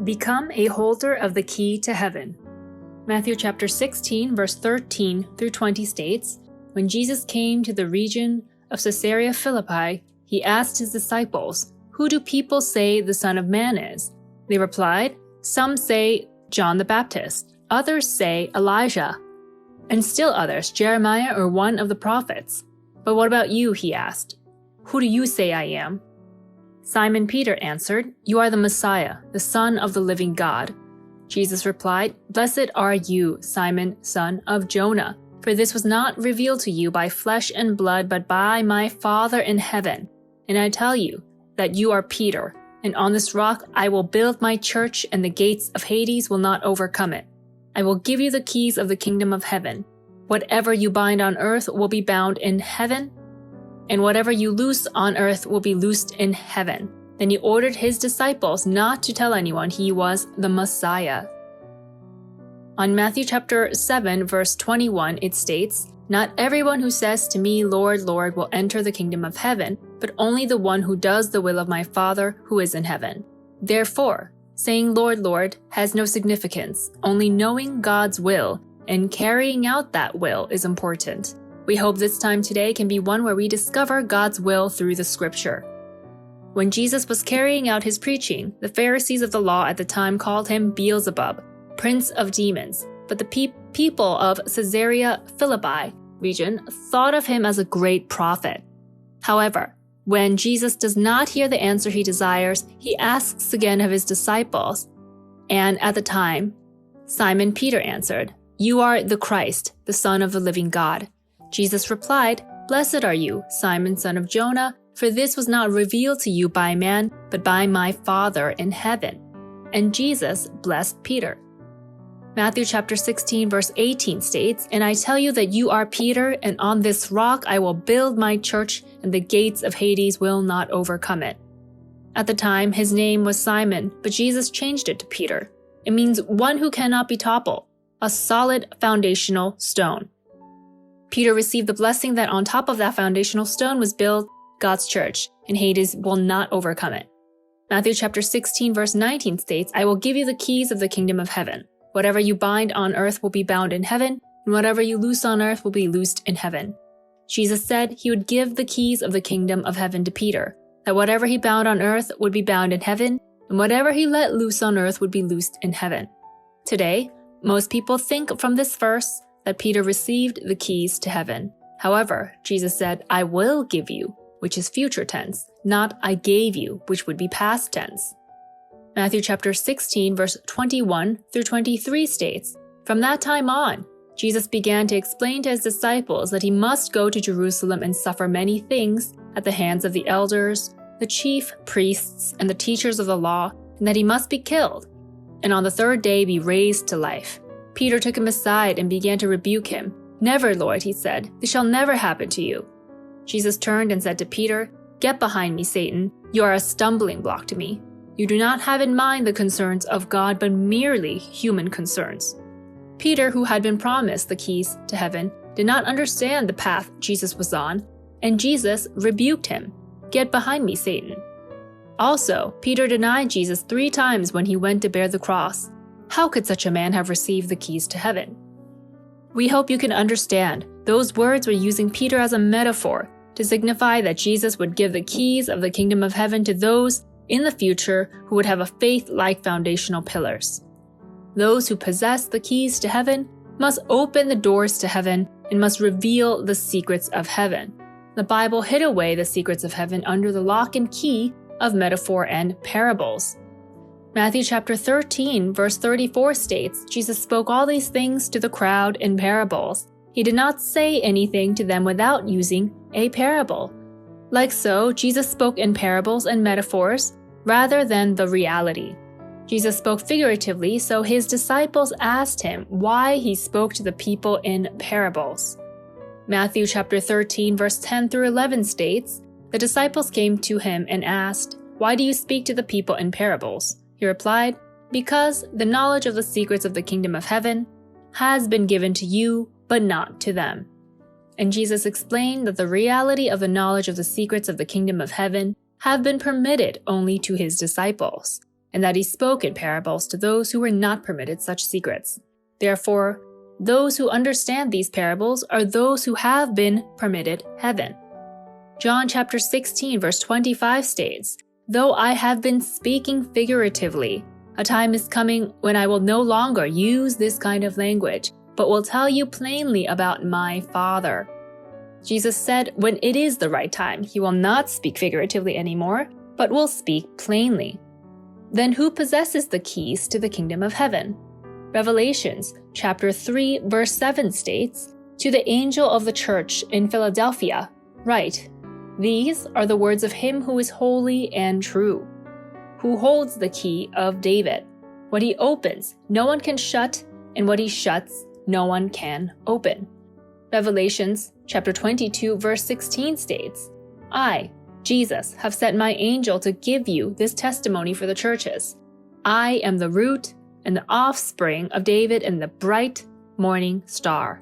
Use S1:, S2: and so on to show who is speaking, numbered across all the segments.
S1: Become a holder of the key to heaven. Matthew chapter 16, verse 13 through 20 states, "When Jesus came to the region of Caesarea Philippi, he asked his disciples, 'Who do people say the Son of Man is?' They replied, 'Some say John the Baptist, others say Elijah, and still others Jeremiah or one of the prophets. But what about you?' he asked. 'Who do you say I am?' Simon Peter answered, 'You are the Messiah, the Son of the living God.' Jesus replied, 'Blessed are you, Simon, son of Jonah, for this was not revealed to you by flesh and blood, but by my Father in heaven. And I tell you that you are Peter, and on this rock I will build my church, and the gates of Hades will not overcome it. I will give you the keys of the kingdom of heaven. Whatever you bind on earth will be bound in heaven, and whatever you loose on earth will be loosed in heaven." Then he ordered his disciples not to tell anyone he was the Messiah. On Matthew chapter 7, verse 21, it states, "Not everyone who says to me, 'Lord, Lord,' will enter the kingdom of heaven, but only the one who does the will of my Father who is in heaven. Therefore, saying 'Lord, Lord' has no significance. Only knowing God's will and carrying out that will is important. We hope this time today can be one where we discover God's will through the scripture." When Jesus was carrying out his preaching, the Pharisees of the law at the time called him Beelzebub, prince of demons, but the people of Caesarea Philippi region thought of him as a great prophet. However, when Jesus does not hear the answer he desires, he asks again of his disciples, and at the time, Simon Peter answered, "You are the Christ, the Son of the living God." Jesus replied, "Blessed are you, Simon, son of Jonah, for this was not revealed to you by man, but by my Father in heaven." And Jesus blessed Peter. Matthew chapter 16, verse 18 states, "And I tell you that you are Peter, and on this rock I will build my church, and the gates of Hades will not overcome it." At the time, his name was Simon, but Jesus changed it to Peter. It means one who cannot be toppled, a solid foundational stone. Peter received the blessing that on top of that foundational stone was built God's church, and Hades will not overcome it. Matthew chapter 16, verse 19 states, "I will give you the keys of the kingdom of heaven. Whatever you bind on earth will be bound in heaven, and whatever you loose on earth will be loosed in heaven." Jesus said he would give the keys of the kingdom of heaven to Peter, that whatever he bound on earth would be bound in heaven, and whatever he let loose on earth would be loosed in heaven. Today, most people think from this verse that Peter received the keys to heaven. However, Jesus said, "I will give you," which is future tense, not "I gave you," which would be past tense. Matthew chapter 16, verse 21 through 23 states, "From that time on, Jesus began to explain to his disciples that he must go to Jerusalem and suffer many things at the hands of the elders, the chief priests, and the teachers of the law, and that he must be killed, and on the third day be raised to life." Peter took him aside and began to rebuke him. "Never, Lord," he said, "this shall never happen to you." Jesus turned and said to Peter, "Get behind me, Satan. You are a stumbling block to me. You do not have in mind the concerns of God, but merely human concerns." Peter, who had been promised the keys to heaven, did not understand the path Jesus was on, and Jesus rebuked him. "Get behind me, Satan." Also, Peter denied Jesus 3 times when he went to bear the cross. How could such a man have received the keys to heaven? We hope you can understand those words were using Peter as a metaphor to signify that Jesus would give the keys of the kingdom of heaven to those in the future who would have a faith-like foundational pillars. Those who possess the keys to heaven must open the doors to heaven and must reveal the secrets of heaven. The Bible hid away the secrets of heaven under the lock and key of metaphor and parables. Matthew chapter 13, verse 34 states, "Jesus spoke all these things to the crowd in parables. He did not say anything to them without using a parable." Like so, Jesus spoke in parables and metaphors rather than the reality. Jesus spoke figuratively, so his disciples asked him why he spoke to the people in parables. Matthew chapter 13, verse 10 through 11 states, "The disciples came to him and asked, 'Why do you speak to the people in parables?' He replied, 'Because the knowledge of the secrets of the kingdom of heaven has been given to you, but not to them.'" And Jesus explained that the reality of the knowledge of the secrets of the kingdom of heaven have been permitted only to his disciples. and that he spoke in parables to those who were not permitted such secrets. Therefore, those who understand these parables are those who have been permitted heaven. John chapter 16 verse 25 states, "Though I have been speaking figuratively, a time is coming when I will no longer use this kind of language, but will tell you plainly about my Father." Jesus said when it is the right time, he will not speak figuratively anymore, but will speak plainly. Then who possesses the keys to the kingdom of heaven? Revelations chapter 3 verse 7 states, "To the angel of the church in Philadelphia, write, these are the words of him who is holy and true, who holds the key of David. What he opens, no one can shut, and what he shuts, no one can open." Revelations chapter 22 verse 16 states, "I, Jesus, have sent my angel to give you this testimony for the churches. I am the root and the offspring of David and the bright morning star."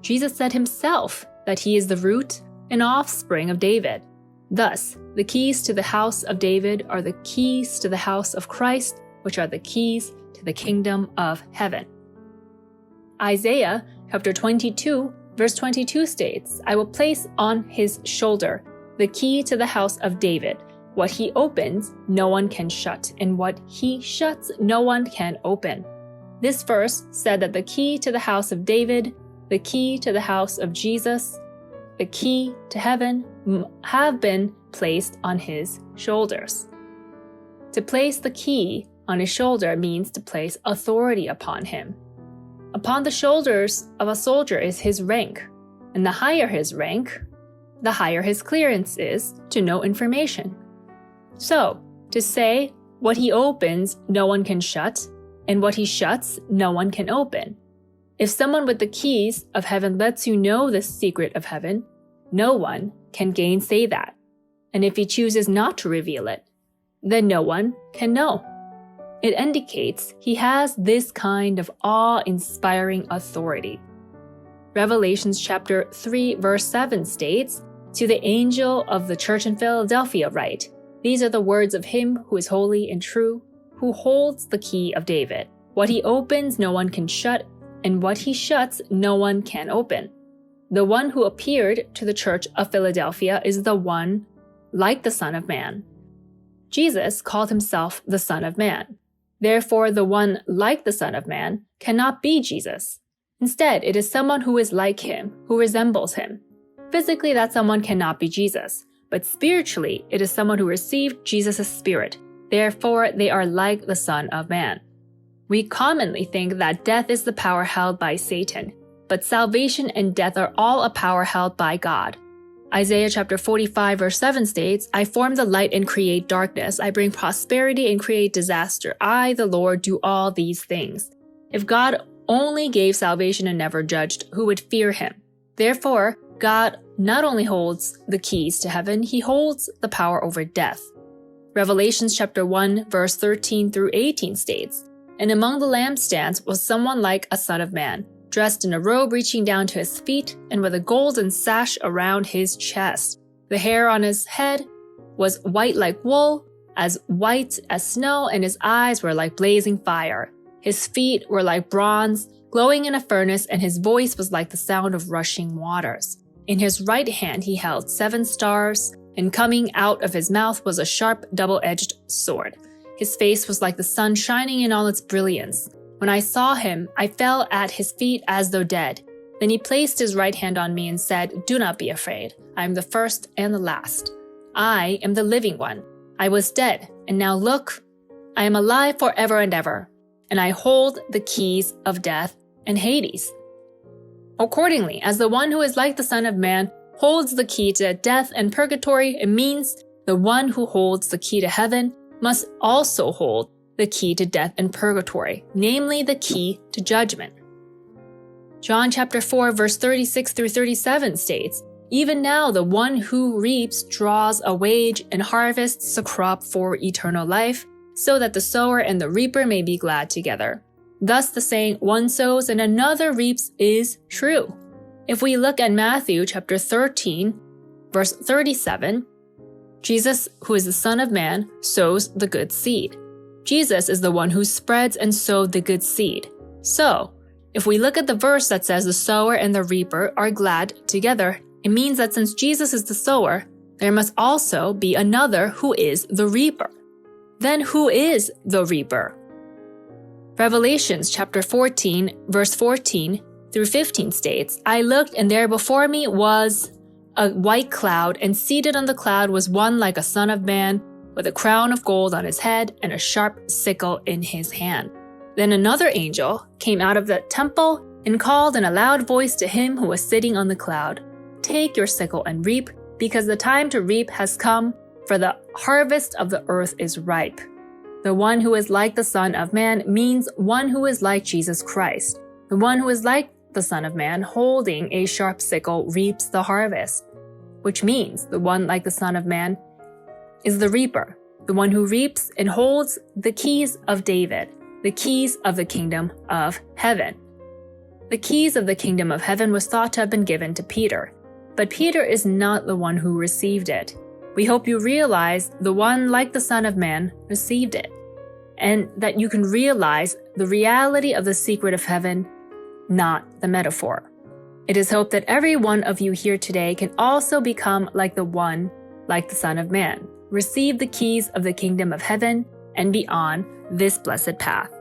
S1: Jesus said himself that he is the root and offspring of David. Thus, the keys to the house of David are the keys to the house of Christ, which are the keys to the kingdom of heaven. Isaiah chapter 22 verse 22 states, "I will place on his shoulder the key to the house of David. What he opens, no one can shut, and what he shuts, no one can open." This verse said that the key to the house of David, the key to the house of Jesus, the key to heaven have been placed on his shoulders. To place the key on his shoulder means to place authority upon him. Upon the shoulders of a soldier is his rank, and the higher his rank, the higher his clearance is to know information. So, to say, what he opens, no one can shut, and what he shuts, no one can open. If someone with the keys of heaven lets you know the secret of heaven, no one can gainsay that. And if he chooses not to reveal it, then no one can know. It indicates he has this kind of awe-inspiring authority. Revelations chapter 3 verse 7 states, "To the angel of the church in Philadelphia write, these are the words of him who is holy and true, who holds the key of David. What he opens, no one can shut, and what he shuts, no one can open." The one who appeared to the church of Philadelphia is the one like the Son of Man. Jesus called himself the Son of Man. Therefore, the one like the Son of Man cannot be Jesus. Instead, it is someone who is like him, who resembles him. Physically, that someone cannot be Jesus, but spiritually, it is someone who received Jesus' spirit. Therefore, they are like the Son of Man. We commonly think that death is the power held by Satan, but salvation and death are all a power held by God. Isaiah chapter 45 verse 7 states, "I form the light and create darkness. I bring prosperity and create disaster. I, the Lord, do all these things." If God only gave salvation and never judged, who would fear him? Therefore, God not only holds the keys to heaven, he holds the power over death. Revelations chapter 1 verse 13 through 18 states, "And among the lampstands was someone like a son of man, dressed in a robe reaching down to his feet and with a golden sash around his chest. The hair on his head was white like wool, as white as snow, and his eyes were like blazing fire. His feet were like bronze, glowing in a furnace, and his voice was like the sound of rushing waters. In his right hand he held 7 stars, and coming out of his mouth was a sharp double-edged sword. His face was like the sun shining in all its brilliance. When I saw him, I fell at his feet as though dead. Then he placed his right hand on me and said, 'Do not be afraid. I am the first and the last. I am the living one. I was dead, and now look, I am alive forever and ever, and I hold the keys of death and Hades.' Accordingly, as the one who is like the Son of Man holds the key to death and purgatory, it means the one who holds the key to heaven must also hold the key to death and purgatory, namely the key to judgment. John chapter 4 verse 36 through 37 states, "Even now the one who reaps draws a wage and harvests a crop for eternal life, so that the sower and the reaper may be glad together. Thus the saying, one sows and another reaps is true." If we look at Matthew chapter 13 verse 37, Jesus, who is the Son of Man, sows the good seed. Jesus is the one who spreads and sowed the good seed. So, if we look at the verse that says the sower and the reaper are glad together, it means that since Jesus is the sower, there must also be another who is the reaper. Then who is the reaper? Revelations chapter 14, verse 14 through 15 states, "I looked, and there before me was a white cloud, and seated on the cloud was one like a son of man, with a crown of gold on his head and a sharp sickle in his hand. Then another angel came out of the temple and called in a loud voice to him who was sitting on the cloud, 'Take your sickle and reap, because the time to reap has come, for the harvest of the earth is ripe.' The one who is like the Son of Man means one who is like Jesus Christ. The one who is like the Son of Man, holding a sharp sickle, reaps the harvest, which means the one like the Son of Man is the reaper, the one who reaps and holds the keys of David, the keys of the kingdom of heaven. The keys of the kingdom of heaven was thought to have been given to Peter, but Peter is not the one who received it. We hope you realize the one like the Son of Man received it, and that you can realize the reality of the secret of heaven, not the metaphor. It is hoped that every one of you here today can also become like the one like the Son of Man, receive the keys of the kingdom of heaven, and be on this blessed path.